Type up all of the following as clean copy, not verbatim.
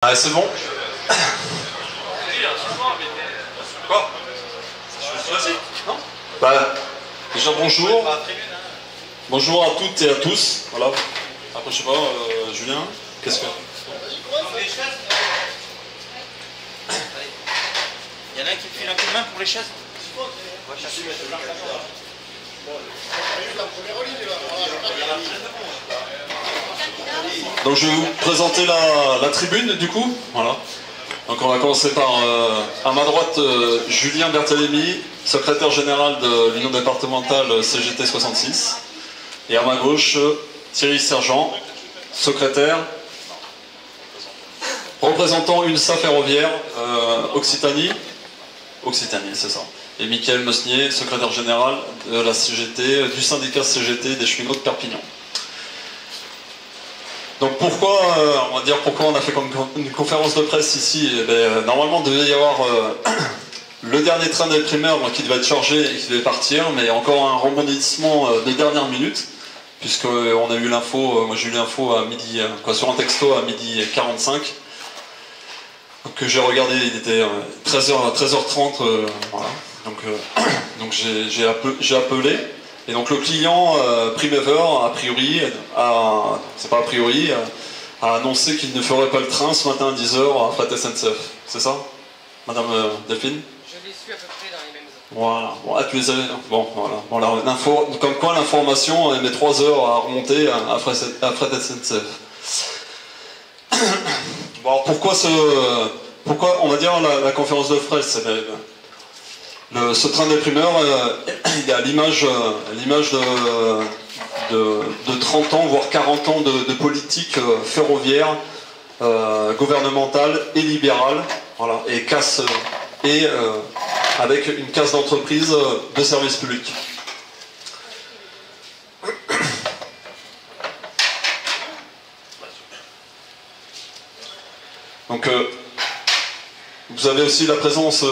Ah, c'est bon? Quoi? Non? Bah, déjà bonjour. Bonjour à toutes et à tous. Voilà. Après, je sais pas, Julien, qu'est-ce que... Il y en a un qui me file un coup de main pour les chaises. Donc je vais vous présenter la tribune du coup. Voilà. Donc on va commencer par à ma droite Julien Berthélémy, secrétaire général de l'Union départementale CGT 66. Et à ma gauche Thierry Sergent, secrétaire représentant UNSA Ferroviaire Occitanie, c'est ça. Et Michael Meusnier, secrétaire général de la CGT, du syndicat CGT des cheminots de Perpignan. Donc pourquoi, on va dire pourquoi on a fait une conférence de presse ici? Eh bien, normalement il devait y avoir le dernier train des primaires qui devait être chargé et qui devait partir, mais encore un rebondissement de dernière minute, puisqu'on a eu l'info, moi j'ai eu l'info à midi, sur un texto à midi 45, que j'ai regardé, il était 13h30, voilà. Donc j'ai appelé. Et donc le client Primever, a priori, c'est pas a priori, a annoncé qu'il ne ferait pas le train ce matin à 10h à Fret SNCF. C'est ça, Madame Delphine? Je l'ai su à peu près dans les mêmes heures. Voilà. Bon, tu les avais... Bon, voilà. Comme quoi l'information met 3 heures à remonter à Fret SNCF. Bon, alors pourquoi on va dire la conférence de presse? Ce train des primeurs, il est à l'image de 30 ans, voire 40 ans de politique ferroviaire, gouvernementale et libérale, voilà, et avec une casse d'entreprise de service public. Donc, vous avez aussi la présence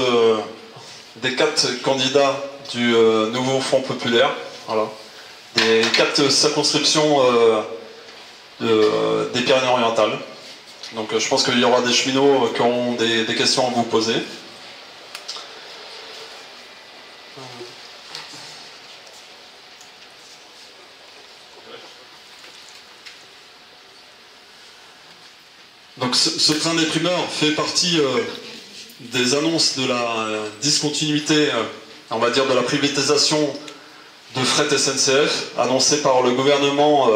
des 4 candidats du nouveau Front populaire, voilà. Des 4 circonscriptions des Pyrénées-Orientales. Donc je pense qu'il y aura des cheminots qui auront des questions à vous poser. Donc ce train des primeurs fait partie des annonces de la discontinuité, on va dire de la privatisation de Fret SNCF, annoncée par le gouvernement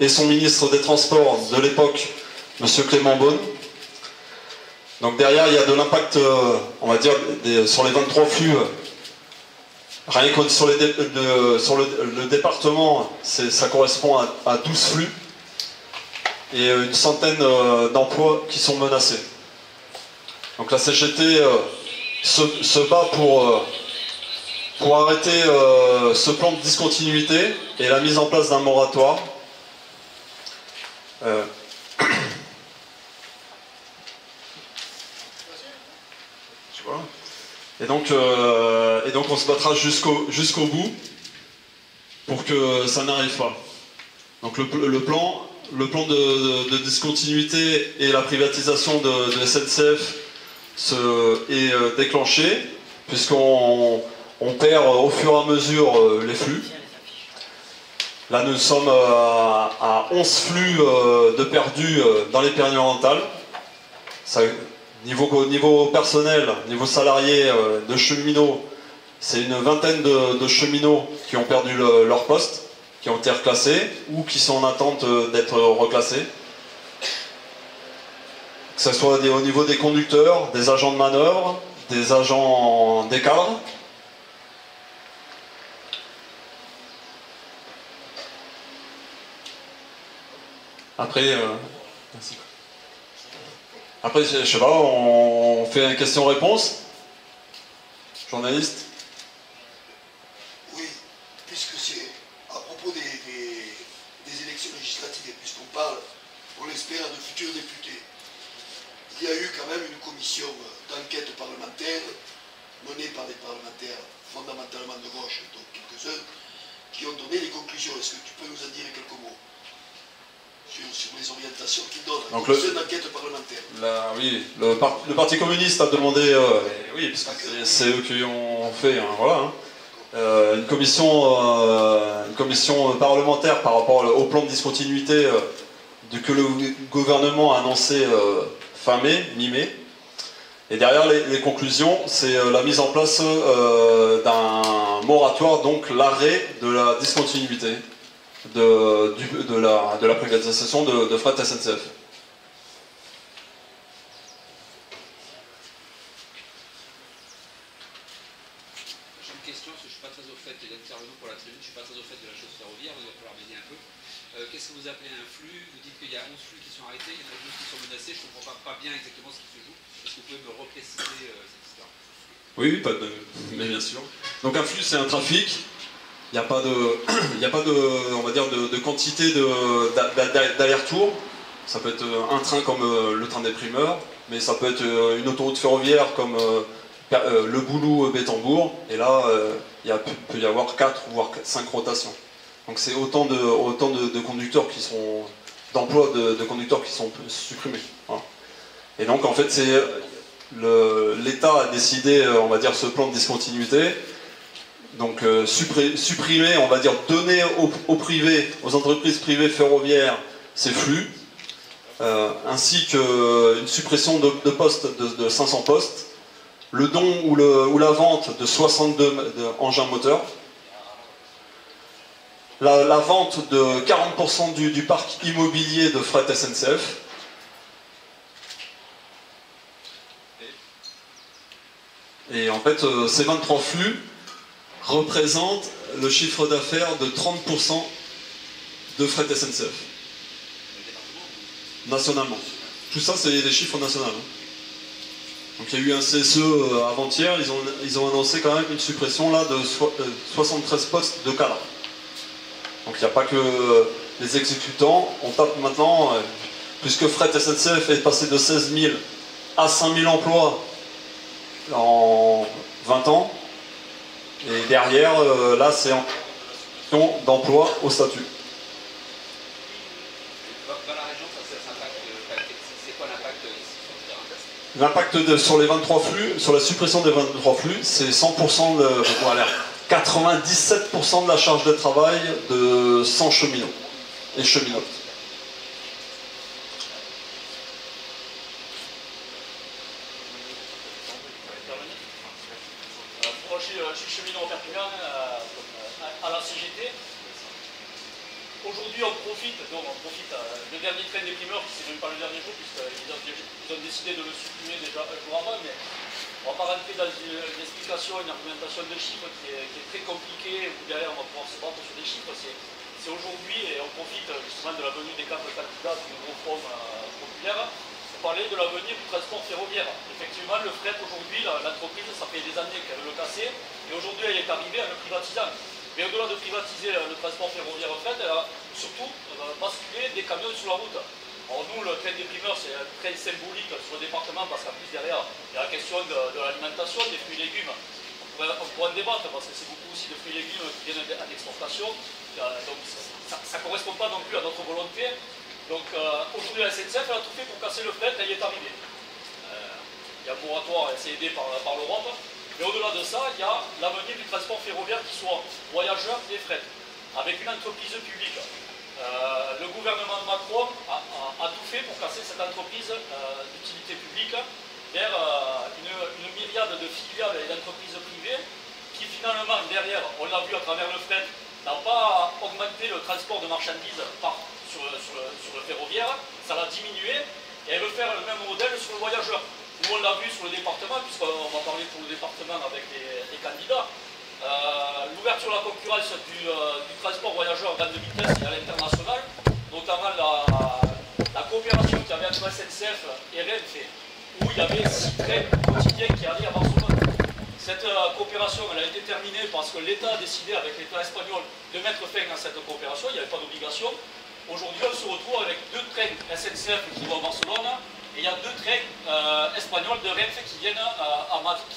et son ministre des Transports de l'époque, M. Clément Beaune. Donc derrière, il y a de l'impact, on va dire, sur les 23 flux. Rien que sur le département, ça correspond à 12 flux et une centaine d'emplois qui sont menacés. Donc la CGT se bat pour arrêter ce plan de discontinuité et la mise en place d'un moratoire. Et donc on se battra jusqu'au bout pour que ça n'arrive pas. Donc le plan de discontinuité et la privatisation de SNCF est déclenché, puisqu'on perd au fur et à mesure les flux. Là nous sommes à 11 flux de perdus dans les Pyrénées-Orientales. Niveau personnel, niveau salarié de cheminots, c'est une vingtaine de cheminots qui ont perdu leur poste, qui ont été reclassés ou qui sont en attente d'être reclassés. Que ce soit au niveau des conducteurs, des agents de manœuvre, des agents des cadres. Après, merci. Après, je sais pas, on fait une question-réponse. Journaliste. Oui, puisque c'est à propos des élections législatives, puisqu'on parle, on l'espère, de futurs députés. Il y a eu quand même une commission d'enquête parlementaire menée par des parlementaires fondamentalement de gauche, donc quelques-uns, qui ont donné des conclusions. Est-ce que tu peux nous en dire quelques mots? sur les orientations qu'il donne. Donc c'est une enquête parlementaire. Oui, le Parti communiste a demandé, oui, parce que c'est eux qui ont fait, hein, voilà, hein, une commission parlementaire par rapport au plan de discontinuité que le gouvernement a annoncé fin mai, mi-mai. Et derrière les conclusions, c'est la mise en place d'un moratoire, donc l'arrêt de la discontinuité de la privatisation de Fret SNCF. J'ai une question, parce que je ne suis pas très au fait d'intervenir pour la tribune, je ne suis pas très au fait de la chose ferroviaire, il va falloir m'aider un peu. Qu'est-ce que vous appelez un flux? Vous dites qu'il y a 11 flux qui sont arrêtés, il y en a 12 qui sont menacés, je ne comprends pas bien exactement ce qui se joue. Est-ce que vous pouvez me repréciser cette histoire? Oui, mais bien sûr. Donc un flux, c'est un trafic. Il n'y a pas de, on va dire, de quantité d'aller-retour. Ça peut être un train comme le train des primeurs, mais ça peut être une autoroute ferroviaire comme le Boulou-Bétambourg. Et là, il peut y avoir 4 voire 5 rotations. Donc c'est autant de conducteurs qui sont d'emplois de conducteurs qui sont supprimés. Voilà. Et donc en fait, l'État a décidé, on va dire, ce plan de discontinuité. Donc supprimer, on va dire, donner aux entreprises privées ferroviaires ces flux, ainsi qu'une suppression de postes, de 500 postes, le don ou la vente de 62 engins moteurs, la vente de 40% du parc immobilier de Fret SNCF, et en fait ces 23 flux représente le chiffre d'affaires de 30% de Fret SNCF. Nationalement. Tout ça, c'est des chiffres nationaux. Donc il y a eu un CSE avant-hier, ils ont annoncé quand même une suppression là de 73 postes de cadres. Donc il n'y a pas que les exécutants, on tape maintenant, puisque Fret SNCF est passé de 16 000 à 5 000 emplois en 20 ans. Et derrière, là, c'est en question d'emploi au statut. Dans la région, c'est quoi l'impact ici sur le terrain? L'impact sur les 23 flux, sur la suppression des 23 flux, c'est 100% 97% de la charge de travail de 100 cheminots et cheminotes. Je suis cheminot en Perpignan, à la CGT. Aujourd'hui, on profite, le dernier train des primeurs, qui c'est même pas le dernier jour, puisqu'ils ont décidé de le supprimer déjà un jour avant, mais on va pas rentrer dans une explication, une argumentation de chiffres qui est très compliquée, où derrière on va pouvoir se battre sur des chiffres. C'est aujourd'hui, et on profite justement de la venue des 4 candidats du nouveau front populaire, parler de l'avenir du transport ferroviaire. Effectivement, le fret aujourd'hui, l'entreprise, ça fait des années qu'elle le cassait, et aujourd'hui elle est arrivée en le privatisant. Mais au-delà de privatiser le transport ferroviaire fret, elle a surtout basculé des camions sur la route. Alors nous, le train des primeurs, c'est très symbolique sur le département, parce qu'en plus derrière, il y a la question de l'alimentation, des fruits et légumes. On pourra en débattre, parce que c'est beaucoup aussi de fruits et légumes qui viennent en exportation. Donc ça ne correspond pas non plus à notre volonté. Donc aujourd'hui la SNCF elle a tout fait pour casser le fret, elle y est arrivée. Il y a un moratoire, elle s'est aidée par l'Europe. Mais au-delà de ça, il y a l'avenir du transport ferroviaire qui soit voyageurs et fret, avec une entreprise publique. Le gouvernement de Macron a tout fait pour casser cette entreprise d'utilité publique vers une myriade de filiales et d'entreprises privées qui finalement derrière, on l'a vu à travers le fret, n'a pas augmenté le transport de marchandises sur le ferroviaire, ça l'a diminué, et elle veut faire le même modèle sur le voyageur. Nous on l'a vu sur le département, puisqu'on va parler pour le département avec les candidats. L'ouverture à la concurrence du transport voyageur dans 2013 et à l'international, notamment la coopération qu'il y avait entre SNCF et Renfe, où il y avait 6 trains quotidiens qui allaient à Barcelone. Cette coopération elle a été terminée parce que l'État a décidé avec l'État espagnol de mettre fin à cette coopération, il n'y avait pas d'obligation. Aujourd'hui, on se retrouve avec 2 trains SNCF qui vont à Barcelone et il y a 2 trains espagnols de Renfe qui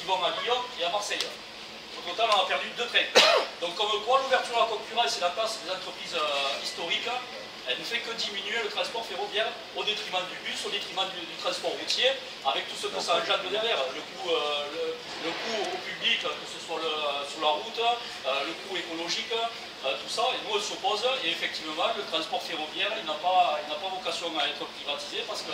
vont à Lyon et à Marseille. Au total, on a perdu 2 trains. Donc, comme quoi, l'ouverture à la concurrence et la place des entreprises historiques elle ne fait que diminuer le transport ferroviaire au détriment du bus, au détriment du transport routier, avec tout ce que ça engendre derrière. Le coût au public, que ce soit sur la route, le coût écologique, tout ça, et nous on s'oppose, et effectivement le transport ferroviaire il n'a pas vocation à être privatisé parce que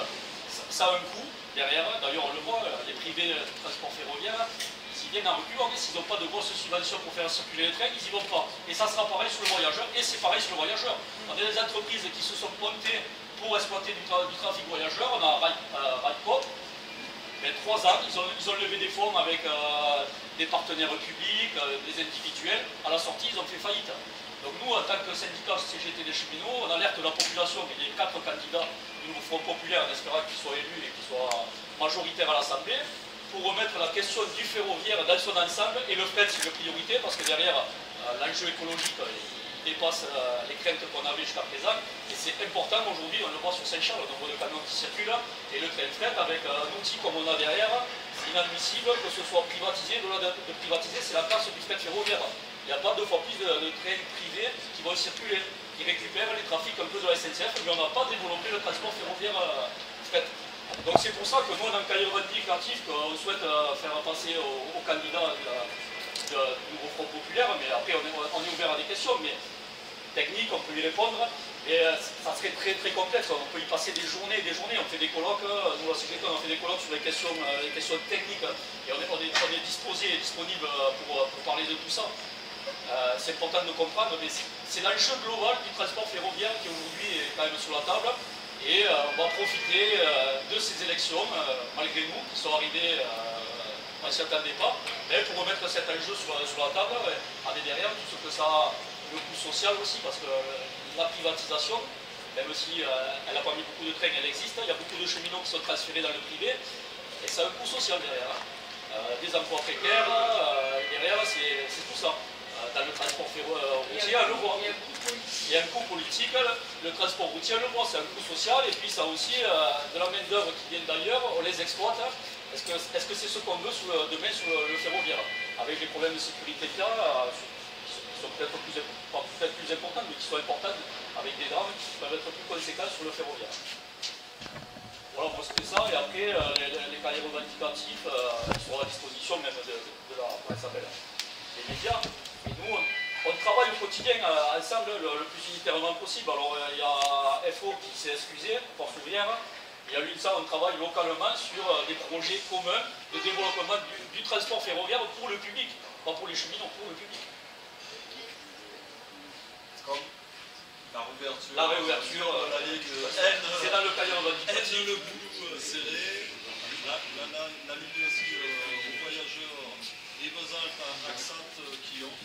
ça a un coût derrière. D'ailleurs on le voit, les privés de transport ferroviaire, s'ils viennent en reculant, s'ils n'ont pas de grosses subventions pour faire circuler les trains, ils n'y vont pas. Et ça sera pareil sur le voyageur, et c'est pareil sur le voyageur. On a des entreprises qui se sont montées pour exploiter du trafic voyageur. On a Railcoop, mais 3 ans, ils ont levé des fonds avec des partenaires publics, des individuels. À la sortie, ils ont fait faillite. Donc nous, en tant que syndicat CGT des cheminots, on alerte la population, il y a 4 candidats du nouveau Front populaire, en espérant qu'ils soient élus et qu'ils soient majoritaires à l'Assemblée, pour remettre la question du ferroviaire dans son ensemble, et le fret c'est une priorité, parce que derrière, l'enjeu écologique il dépasse les craintes qu'on avait jusqu'à présent, et c'est important aujourd'hui, on le voit sur Saint-Charles, le nombre de camions qui circulent, et le train fret avec un outil comme on a derrière, c'est inadmissible que ce soit privatisé. De privatiser, c'est la place du fret ferroviaire. Il n'y a pas 2 fois plus de trains privés qui vont circuler, qui récupèrent les trafics un peu de la SNCF, mais on n'a pas développé le transport ferroviaire fret. Donc c'est pour ça que nous, on a un cahier revendicatif qu'on souhaite faire passer aux candidats du nouveau Front populaire, mais après on est ouvert à des questions, mais techniques, on peut y répondre, et ça serait très très complexe, on peut y passer des journées et des journées, on fait des colloques, nous la CGT on fait des colloques sur les questions techniques, et on est disposé et disponible pour parler de tout ça. C'est important de comprendre, mais c'est l'enjeu global du transport ferroviaire qui aujourd'hui est quand même sur la table, et on va profiter de ces élections, malgré nous, qui sont arrivées, on ne s'y attendait pas, mais pour remettre cet enjeu sur la table, avec derrière tout ce que ça a, le coût social aussi, parce que la privatisation, même si elle n'a pas mis beaucoup de trains, elle existe, il y a beaucoup de cheminots qui sont transférés dans le privé, et ça a un coût social derrière. Des emplois précaires, derrière, c'est tout ça. Dans le transport routier, on le voit. Il y a un coût politique, le transport routier, on le voit, c'est un coût social, et puis ça a aussi de la main-d'œuvre qui vient d'ailleurs, on les exploite. Est-ce que c'est ce qu'on veut demain sur le ferroviaire? Avec les problèmes de sécurité qu'il y a, qui sont peut-être plus importants, mais qui sont importants, avec des drames qui peuvent être plus conséquents sur le ferroviaire. Voilà, moi c'était ça, et après les cahiers revendicatifs sont à la disposition même de la, comment ça s'appelle, des médias. Et nous, on travaille au quotidien ensemble le plus unitairement possible. Alors il y a FO qui s'est excusé, Force ouvrière. Il y a l'UNSA, on travaille localement sur des projets communs de développement du transport ferroviaire pour le public, pas pour les cheminots, pour le public. Comme la réouverture, la ligue c'est dans le cahier revendicatif. le bout serré, la ligne aussi aux voyageurs et Besançon à Axante qui ont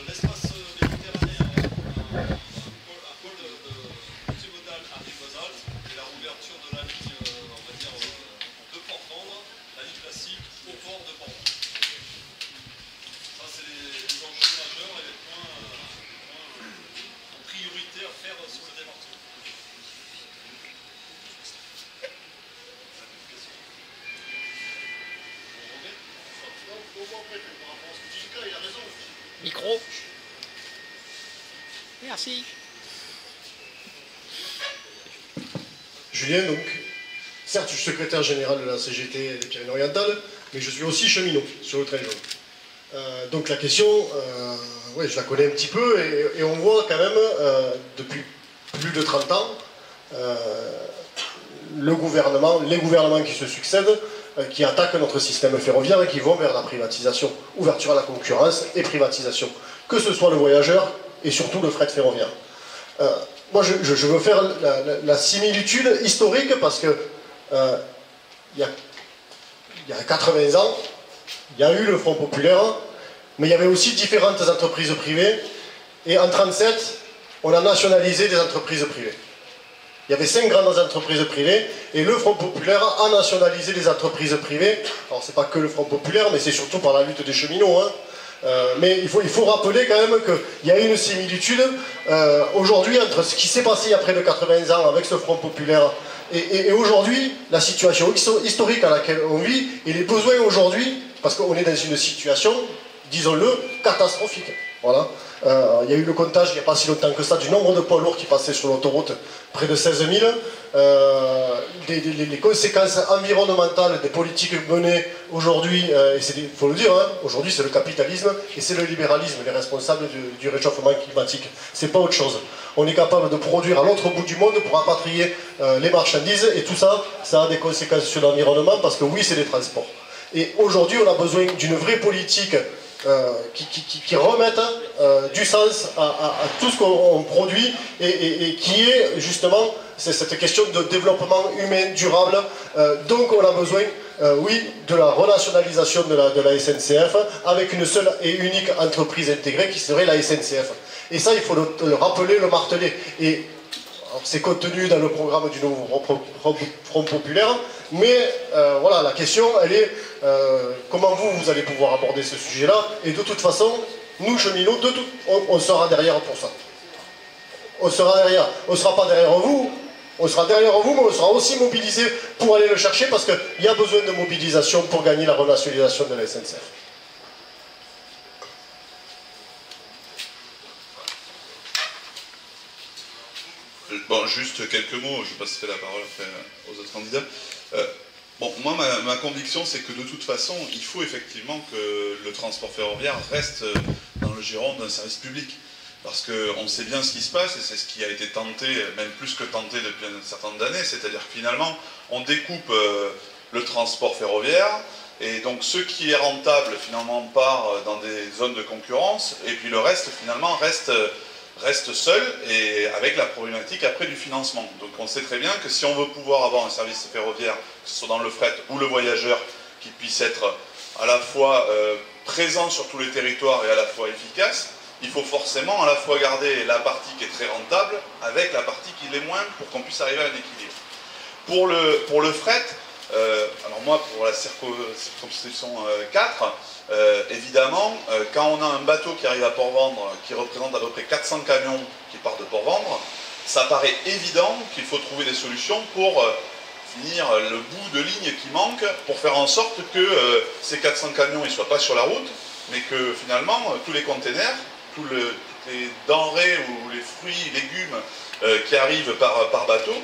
l'espace méditerranéen à col de multimodal à Besançon et la réouverture de la ligne, on va dire, de Port-Vendre, la ligne classique au port de Port. Ça, c'est les enjeux majeurs et les points en priorité à faire sur le département. Micro. Merci. Julien, donc, certes, je suis secrétaire général de la CGT des Pyrénées-Orientales, mais je suis aussi cheminot sur le train jaune. Donc la question, ouais, je la connais un petit peu, et on voit quand même, depuis plus de 30 ans, les gouvernements qui se succèdent, qui attaquent notre système ferroviaire et qui vont vers la privatisation, ouverture à la concurrence et privatisation, que ce soit le voyageur et surtout le fret ferroviaire. Moi, je veux faire la similitude historique parce que il y a 80 ans, il y a eu le Front populaire, mais il y avait aussi différentes entreprises privées, et en 1937, on a nationalisé des entreprises privées. Il y avait 5 grandes entreprises privées, et le Front populaire a nationalisé les entreprises privées. Alors c'est pas que le Front populaire, mais c'est surtout par la lutte des cheminots, hein. Mais il faut rappeler quand même qu'il y a une similitude aujourd'hui entre ce qui s'est passé il y a près de 80 ans avec ce Front populaire et aujourd'hui, la situation historique à laquelle on vit et les besoins aujourd'hui, parce qu'on est dans une situation, disons-le, catastrophique. Voilà. Il y a eu le comptage il n'y a pas si longtemps que ça du nombre de poids lourds qui passaient sur l'autoroute, près de 16 000. Les conséquences environnementales des politiques menées aujourd'hui, et il faut le dire, hein, aujourd'hui c'est le capitalisme et c'est le libéralisme, les responsables du réchauffement climatique. C'est pas autre chose. On est capable de produire à l'autre bout du monde pour rapatrier les marchandises, et tout ça, ça a des conséquences sur l'environnement, parce que oui, c'est des transports. Et aujourd'hui, on a besoin d'une vraie politique qui remettent du sens à tout ce qu'on produit, et qui est justement cette question de développement humain durable. Donc on a besoin, oui, de la renationalisation de la SNCF avec une seule et unique entreprise intégrée qui serait la SNCF. Et ça, il faut le rappeler, le marteler. Et c'est contenu dans le programme du nouveau Front Populaire, mais voilà, la question, elle est comment vous allez pouvoir aborder ce sujet-là. Et de toute façon, nous, cheminots, on sera derrière pour ça. On sera derrière. On ne sera pas derrière vous, on sera derrière vous, mais on sera aussi mobilisés pour aller le chercher, parce qu'il y a besoin de mobilisation pour gagner la renationalisation de la SNCF. Bon, juste quelques mots, je passerai la parole après aux autres candidats. Bon, moi, ma conviction, c'est que de toute façon, il faut effectivement que le transport ferroviaire reste dans le giron d'un service public. Parce qu'on sait bien ce qui se passe, et c'est ce qui a été tenté, même plus que tenté depuis un certain nombre d'années, c'est-à-dire que finalement, on découpe le transport ferroviaire, et donc ce qui est rentable, finalement, part dans des zones de concurrence, et puis le reste, finalement, reste seul, et avec la problématique après du financement. Donc on sait très bien que si on veut pouvoir avoir un service ferroviaire, que ce soit dans le fret ou le voyageur, qui puisse être à la fois présent sur tous les territoires et à la fois efficace, il faut forcément à la fois garder la partie qui est très rentable avec la partie qui l'est moins, pour qu'on puisse arriver à un équilibre. Pour le fret, alors moi pour la circonscription 4, évidemment, quand on a un bateau qui arrive à Port-Vendre, qui représente à peu près 400 camions qui partent de Port-Vendre, ça paraît évident qu'il faut trouver des solutions pour finir le bout de ligne qui manque, pour faire en sorte que ces 400 camions ne soient pas sur la route, mais que finalement tous les containers, toutes les denrées ou les fruits, légumes qui arrivent par bateau,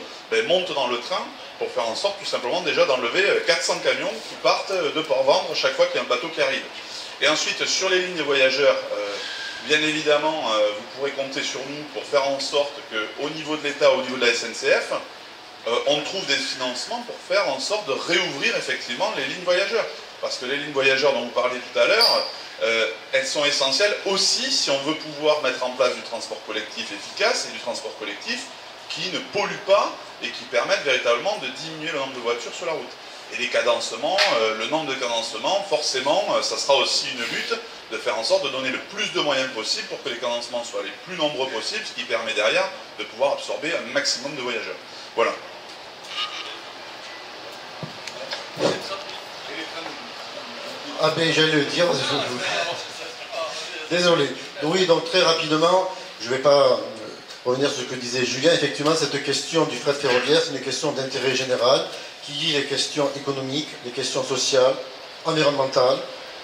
montent dans le train, pour faire en sorte tout simplement déjà d'enlever 400 camions qui partent de Port-Vendre chaque fois qu'il y a un bateau qui arrive. Et ensuite, sur les lignes voyageurs, bien évidemment, vous pourrez compter sur nous pour faire en sorte qu'au niveau de l'État, au niveau de la SNCF, on trouve des financements pour faire en sorte de réouvrir effectivement les lignes voyageurs. Parce que les lignes voyageurs dont vous parliez tout à l'heure, elles sont essentielles aussi si on veut pouvoir mettre en place du transport collectif efficace, et du transport collectif qui ne pollue pas et qui permettent véritablement de diminuer le nombre de voitures sur la route. Et les cadencements, le nombre de cadencements, forcément, ça sera aussi une lutte de faire en sorte de donner le plus de moyens possible pour que les cadencements soient les plus nombreux possibles, ce qui permet derrière de pouvoir absorber un maximum de voyageurs. Voilà. Ah ben j'allais le dire, désolé. Oui, donc très rapidement, je ne vais pas revenir sur ce que disait Julien. Effectivement, cette question du fret ferroviaire, c'est une question d'intérêt général qui lie les questions économiques, les questions sociales, environnementales.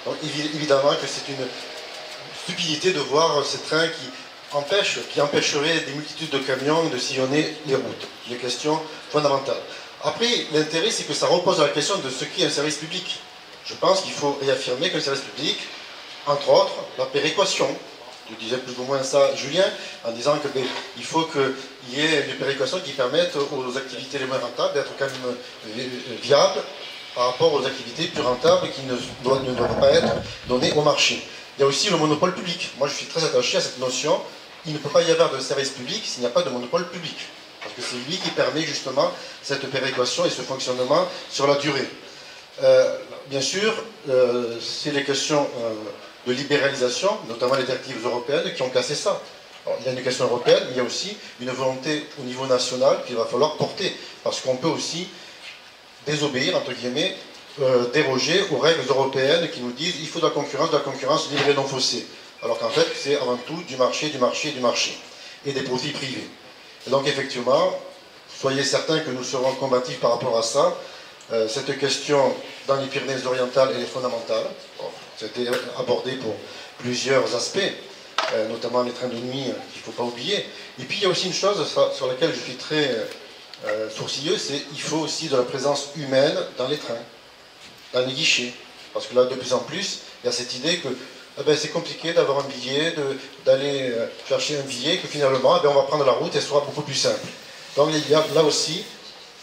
Donc évidemment que c'est une stupidité de voir ces trains qui empêcheraient des multitudes de camions de sillonner les routes. C'est une question fondamentale. Après, l'intérêt, c'est que ça repose sur la question de ce qu'est un service public. Je pense qu'il faut réaffirmer qu'un service public, entre autres, la péréquation. Je disais plus ou moins ça, Julien, en disant qu'il faut qu'il y ait une péréquation qui permette aux activités les moins rentables d'être quand même viables par rapport aux activités plus rentables qui ne doivent pas être données au marché. Il y a aussi le monopole public. Moi, je suis très attaché à cette notion. Il ne peut pas y avoir de service public s'il n'y a pas de monopole public. Parce que c'est lui qui permet justement cette péréquation et ce fonctionnement sur la durée. Bien sûr, c'est les questions de libéralisation, notamment les directives européennes, qui ont cassé ça. Alors, il y a une question européenne, mais il y a aussi une volonté au niveau national qu'il va falloir porter. Parce qu'on peut aussi désobéir, entre guillemets, déroger aux règles européennes qui nous disent il faut de la concurrence libre et non faussée. Alors qu'en fait, c'est avant tout du marché, et des profits privés. Et donc effectivement, soyez certains que nous serons combatifs par rapport à ça. Cette question dans les Pyrénées-Orientales, elle est fondamentale. Bon, c'était abordé pour plusieurs aspects. notamment les trains de nuit qu'il ne faut pas oublier. Et puis il y a aussi une chose sur laquelle je suis très sourcilleux, c'est qu'il faut aussi de la présence humaine dans les trains, dans les guichets. Parce que là, de plus en plus, il y a cette idée que c'est compliqué d'avoir un billet, d'aller chercher un billet, que finalement, on va prendre la route et ce sera beaucoup plus simple. Donc il y a, là aussi,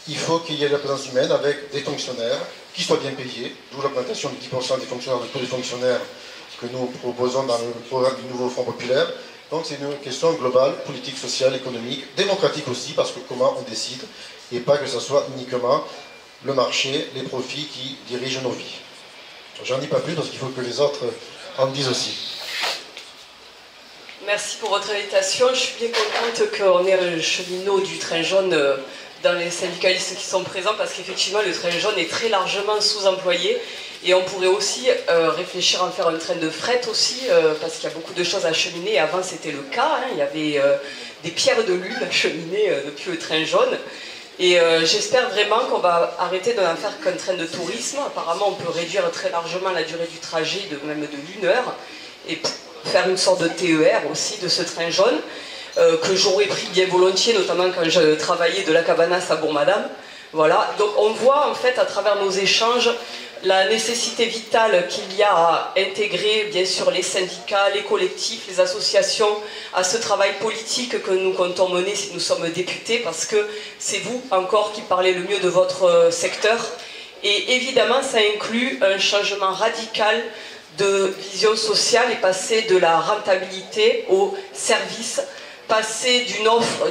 il faut qu'il y ait de la présence humaine avec des fonctionnaires qui soient bien payés, d'où l'augmentation de 10% des fonctionnaires, de tous les fonctionnaires que nous proposons dans le programme du nouveau Front populaire. Donc c'est une question globale, politique, sociale, économique, démocratique aussi, parce que comment on décide, et pas que ce soit uniquement le marché, les profits qui dirigent nos vies. J'en dis pas plus parce qu'il faut que les autres en disent aussi. Merci pour votre invitation. Je suis bien contente qu'on ait un cheminot du train jaune dans les syndicalistes qui sont présents, parce qu'effectivement le train jaune est très largement sous-employé, et on pourrait aussi réfléchir à en faire un train de fret aussi, parce qu'il y a beaucoup de choses à acheminer. Avant c'était le cas, il y avait des pierres de lune acheminées depuis le train jaune. Et j'espère vraiment qu'on va arrêter de n'en faire qu'un train de tourisme. Apparemment, on peut réduire très largement la durée du trajet, même de 1 heure, et faire une sorte de TER aussi de ce train jaune, que j'aurais pris bien volontiers, notamment quand je travaillais de la Cabanas à Bourg-Madame. Voilà, donc on voit en fait à travers nos échanges la nécessité vitale qu'il y a à intégrer bien sûr les syndicats, les collectifs, les associations à ce travail politique que nous comptons mener si nous sommes députés, parce que c'est vous encore qui parlez le mieux de votre secteur. Et évidemment ça inclut un changement radical de vision sociale et passer de la rentabilité au service, passer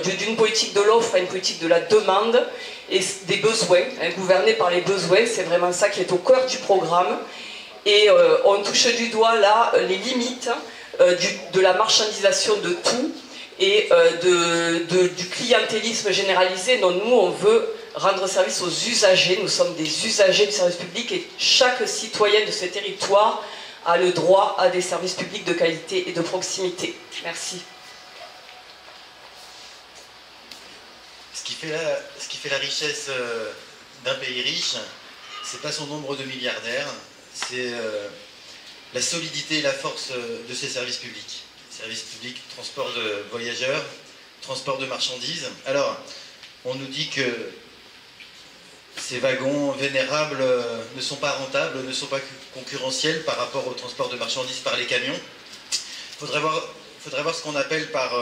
d'une politique de l'offre à une politique de la demande et des besoins, gouverner par les besoins, c'est vraiment ça qui est au cœur du programme. Et on touche du doigt là les limites de la marchandisation de tout et du clientélisme généralisé dont nous on veut rendre service aux usagers. Nous sommes des usagers du service public et chaque citoyen de ce territoire a le droit à des services publics de qualité et de proximité. Merci. Ce qui fait la richesse d'un pays riche, c'est pas son nombre de milliardaires, c'est la solidité et la force de ses services publics. Services publics, transport de voyageurs, transport de marchandises. Alors, on nous dit que ces wagons vénérables ne sont pas rentables, ne sont pas concurrentiels par rapport au transport de marchandises par les camions. Il faudrait voir ce qu'on appelle par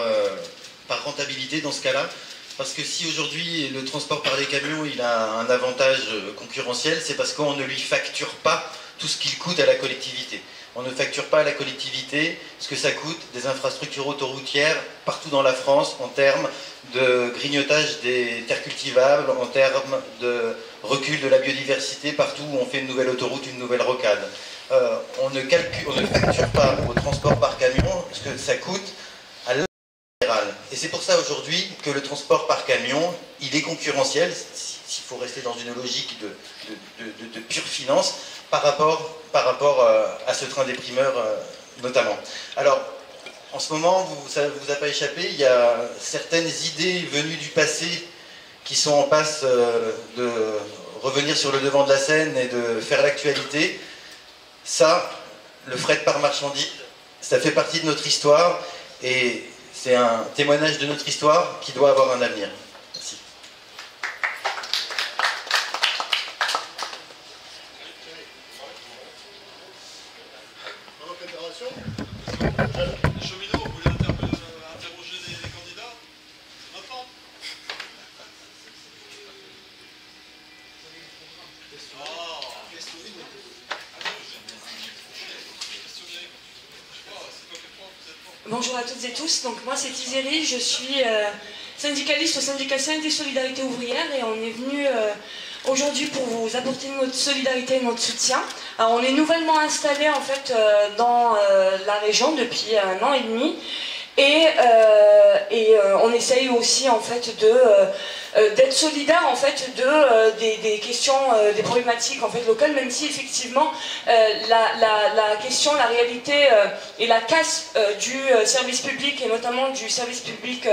rentabilité dans ce cas-là. Parce que si aujourd'hui le transport par les camions il a un avantage concurrentiel, c'est parce qu'on ne lui facture pas tout ce qu'il coûte à la collectivité. On ne facture pas à la collectivité ce que ça coûte des infrastructures autoroutières partout dans la France en termes de grignotage des terres cultivables, en termes de recul de la biodiversité partout où on fait une nouvelle autoroute, une nouvelle rocade. On ne facture pas au transport par camion ce que ça coûte à la. Et c'est pour ça aujourd'hui que le transport par camion, il est concurrentiel, s'il faut rester dans une logique de pure finance, par rapport à ce train des primeurs notamment. Alors, en ce moment, ça ne vous a pas échappé, il y a certaines idées venues du passé qui sont en passe de revenir sur le devant de la scène et de faire l'actualité. Ça, le fret par marchandise, ça fait partie de notre histoire et c'est un témoignage de notre histoire qui doit avoir un avenir. Merci. Les cheminots, vous voulez interroger les candidats maintenant? Bonjour à toutes et tous, donc moi c'est Iseri, je suis syndicaliste au syndicat Synthé Solidarité Ouvrière et on est venu aujourd'hui pour vous apporter notre solidarité et notre soutien. Alors on est nouvellement installé en fait dans la région depuis 1 an et demi et on essaye aussi en fait d'être solidaire en fait des questions, des problématiques en fait locales, même si effectivement la question, la réalité et la casse du service public et notamment du service public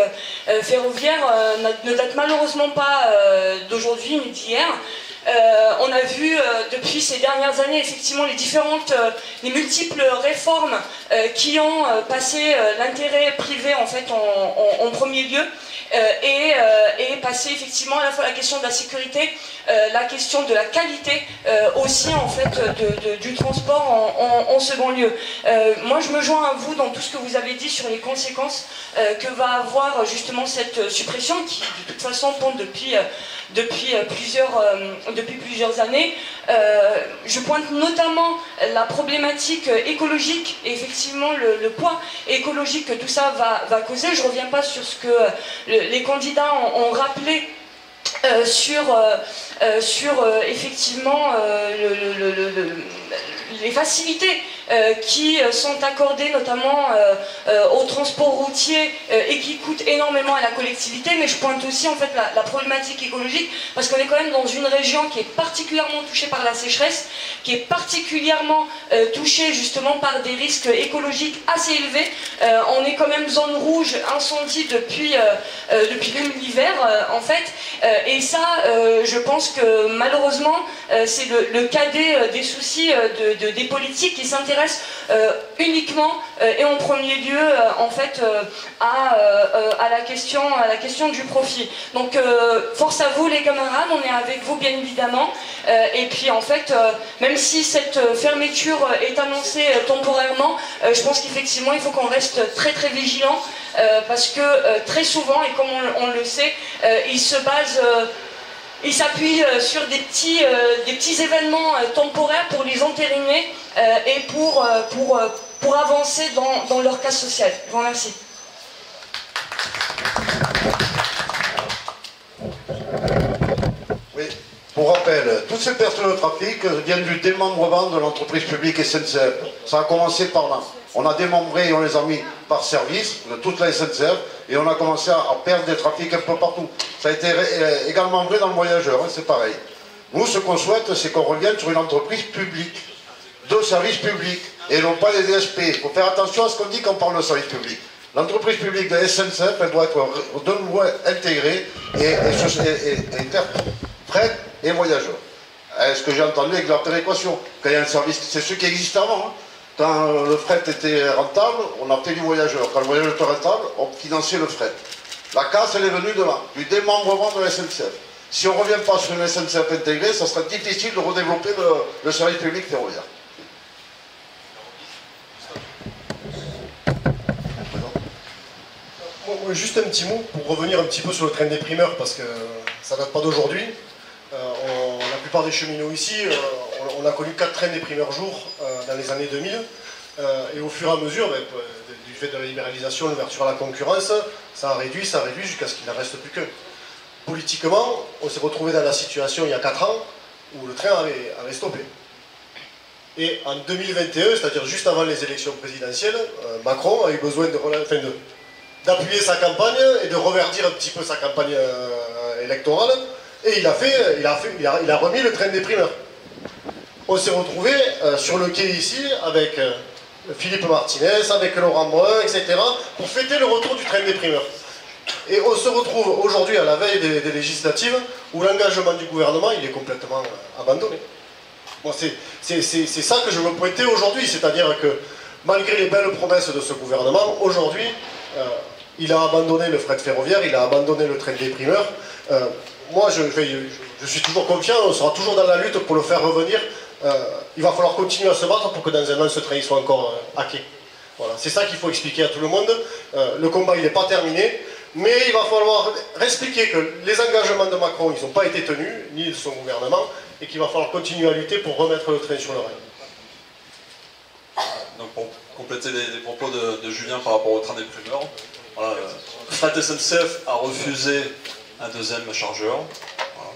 ferroviaire ne date malheureusement pas d'aujourd'hui ni d'hier. On a vu depuis ces dernières années effectivement les multiples réformes qui ont passé l'intérêt privé en fait en premier lieu et passé effectivement à la fois la question de la sécurité, la question de la qualité aussi en fait du transport en second lieu. Moi je me joins à vous dans tout ce que vous avez dit sur les conséquences que va avoir justement cette suppression qui de toute façon pompe depuis plusieurs années. Je pointe notamment la problématique écologique et effectivement le poids écologique que tout ça va causer. Je ne reviens pas sur ce que les candidats ont rappelé sur effectivement les facilités qui sont accordées notamment au transport routier et qui coûtent énormément à la collectivité, mais je pointe aussi en fait la problématique écologique parce qu'on est quand même dans une région qui est particulièrement touchée par la sécheresse, qui est particulièrement touchée justement par des risques écologiques assez élevés. On est quand même zone rouge, incendie depuis même l'hiver en fait, et ça je pense que malheureusement c'est le cadet des soucis des politiques qui s'intéressent uniquement et en premier lieu en fait à la question du profit. Donc force à vous les camarades, on est avec vous bien évidemment, et puis en fait même si cette fermeture est annoncée temporairement, je pense qu'effectivement il faut qu'on reste très très vigilant parce que très souvent, et comme on le sait, il s'appuie sur des petits événements temporaires pour les entériner et pour avancer dans leur cas social. Je vous remercie. Oui, pour rappel, toutes ces pertes de trafic viennent du démembrement de l'entreprise publique SNCF. Ça a commencé par là. On a démembré et on les a mis par service de toute la SNCF et on a commencé à perdre des trafics un peu partout. Ça a été également vrai dans le voyageur, hein, c'est pareil. Nous, ce qu'on souhaite, c'est qu'on revienne sur une entreprise publique, de service public, et non pas des DSP. Il faut faire attention à ce qu'on dit quand on parle de service public. L'entreprise publique de SNCF, elle doit être de nouveau intégrée et faire fret et voyageurs. Ce que j'ai entendu avec la péréquation, quand il y a un service, c'est ce qui existait avant. Hein. Quand le fret était rentable, on a fait du voyageur. Quand le voyageur était rentable, on finançait le fret. La casse, elle est venue de là, du démembrement de la SNCF. Si on ne revient pas sur une SNCF intégrée, ça sera difficile de redévelopper le service public ferroviaire. Juste un petit mot pour revenir un petit peu sur le train des primeurs, parce que ça date pas d'aujourd'hui. La plupart des cheminots ici, on a connu 4 trains des primeurs jours dans les années 2000, et au fur et à mesure, du fait de la libéralisation, l'ouverture à la concurrence, ça a réduit jusqu'à ce qu'il n'en reste plus qu'un. Politiquement, on s'est retrouvé dans la situation il y a 4 ans où le train avait stoppé. Et en 2021, c'est-à-dire juste avant les élections présidentielles, Macron a eu besoin d'appuyer sa campagne et de reverdir un petit peu sa campagne électorale, et il a remis le train des primeurs. On s'est retrouvé sur le quai ici avec Philippe Martinez, avec Laurent Brun, etc., pour fêter le retour du train des primeurs. Et on se retrouve aujourd'hui à la veille des législatives où l'engagement du gouvernement il est complètement abandonné. Bon, c'est ça que je veux pointer aujourd'hui, c'est-à-dire que malgré les belles promesses de ce gouvernement, aujourd'hui, il a abandonné le fret ferroviaire, il a abandonné le train des primeurs. Moi, je suis toujours confiant, on sera toujours dans la lutte pour le faire revenir. Il va falloir continuer à se battre pour que dans un an, ce train soit encore hacké. Voilà, c'est ça qu'il faut expliquer à tout le monde. Le combat, il n'est pas terminé, mais il va falloir expliquer que les engagements de Macron, ils n'ont pas été tenus, ni de son gouvernement, et qu'il va falloir continuer à lutter pour remettre le train sur le rail. Donc pour compléter les propos de Julien par rapport au train des primeurs, voilà, Fret SNCF a refusé un deuxième chargeur, voilà,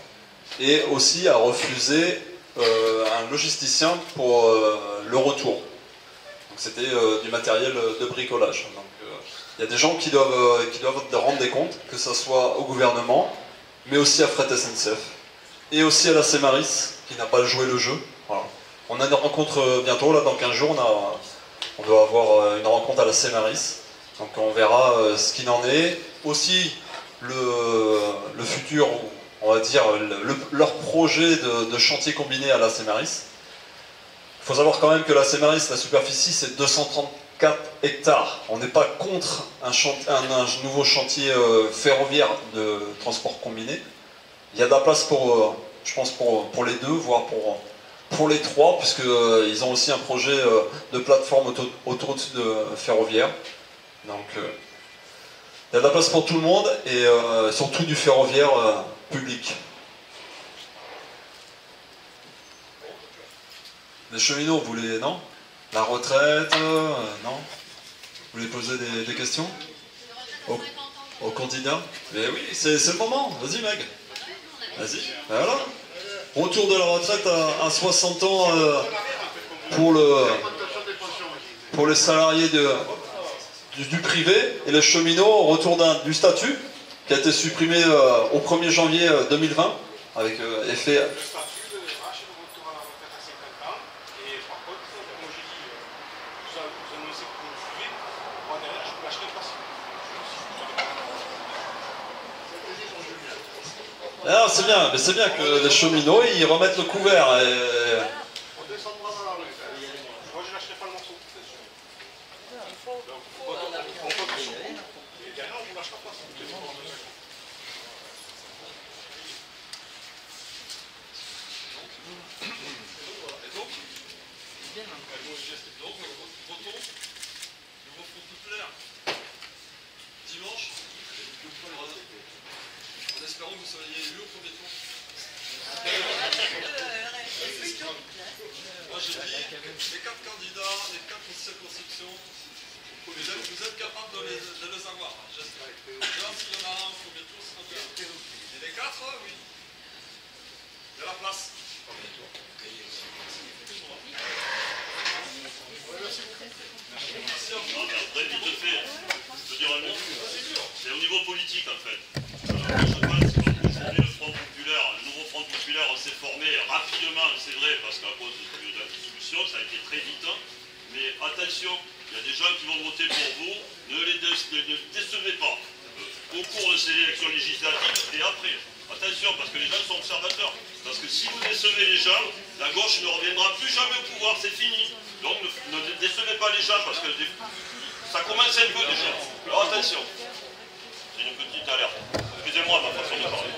et aussi a refusé un logisticien pour le retour. Donc c'était du matériel de bricolage. Donc il y a des gens qui doivent rendre des comptes, que ce soit au gouvernement, mais aussi à Fret SNCF, et aussi à la Cemaris, qui n'a pas joué le jeu. Voilà. On a une rencontre bientôt, là, dans 15 jours, on doit avoir une rencontre à la Cemaris, donc on verra ce qu'il en est. Aussi, le futur, on va dire, leur projet de chantier combiné à la Sémaris. Il faut savoir quand même que la Sémaris, la superficie, c'est 234 hectares. On n'est pas contre un nouveau chantier ferroviaire de transport combiné. Il y a de la place pour, je pense, pour les deux, voire pour les trois, puisqu'ils ont aussi un projet de plateforme autoroute ferroviaire. Donc, il y a de la place pour tout le monde et surtout du ferroviaire public. Les cheminots, vous voulez, non? La retraite, non? Vous voulez poser des questions au candidat? Mais oui, c'est le moment. Vas-y, Meg. Vas-y. Voilà. Retour de la retraite à 60 ans pour les salariés du privé et les cheminots, retour du statut qui a été supprimé au 1er janvier 2020 avec effet. Ah, c'est bien, mais c'est bien que les cheminots ils remettent le couvert. Dimanche, en espérant que vous soyez élus au premier tour. Moi j'ai dit, les 4 candidats, les 4 circonscriptions, vous êtes capable de les avoir, j'espère. Là, s'il y en a un au premier tour, c'est bien. Et les 4, oui. Il y a la place. Non, mais après, vite fait, je veux dire un mot. C'est au niveau politique, en fait. Je pense qu'aujourd'hui, le Front Populaire, le nouveau Front Populaire s'est formé rapidement, c'est vrai, parce qu'à cause de la discussion, ça a été très vite. Mais attention, il y a des gens qui vont voter pour vous, ne les décevez pas. Au cours de ces élections législatives et après. Attention, parce que les gens sont observateurs. Parce que si vous décevez les gens, la gauche ne reviendra plus jamais au pouvoir, c'est fini. Donc ne décevez pas les gens, parce que ça commence un peu déjà. Alors attention, c'est une petite alerte. Excusez-moi ma façon de parler.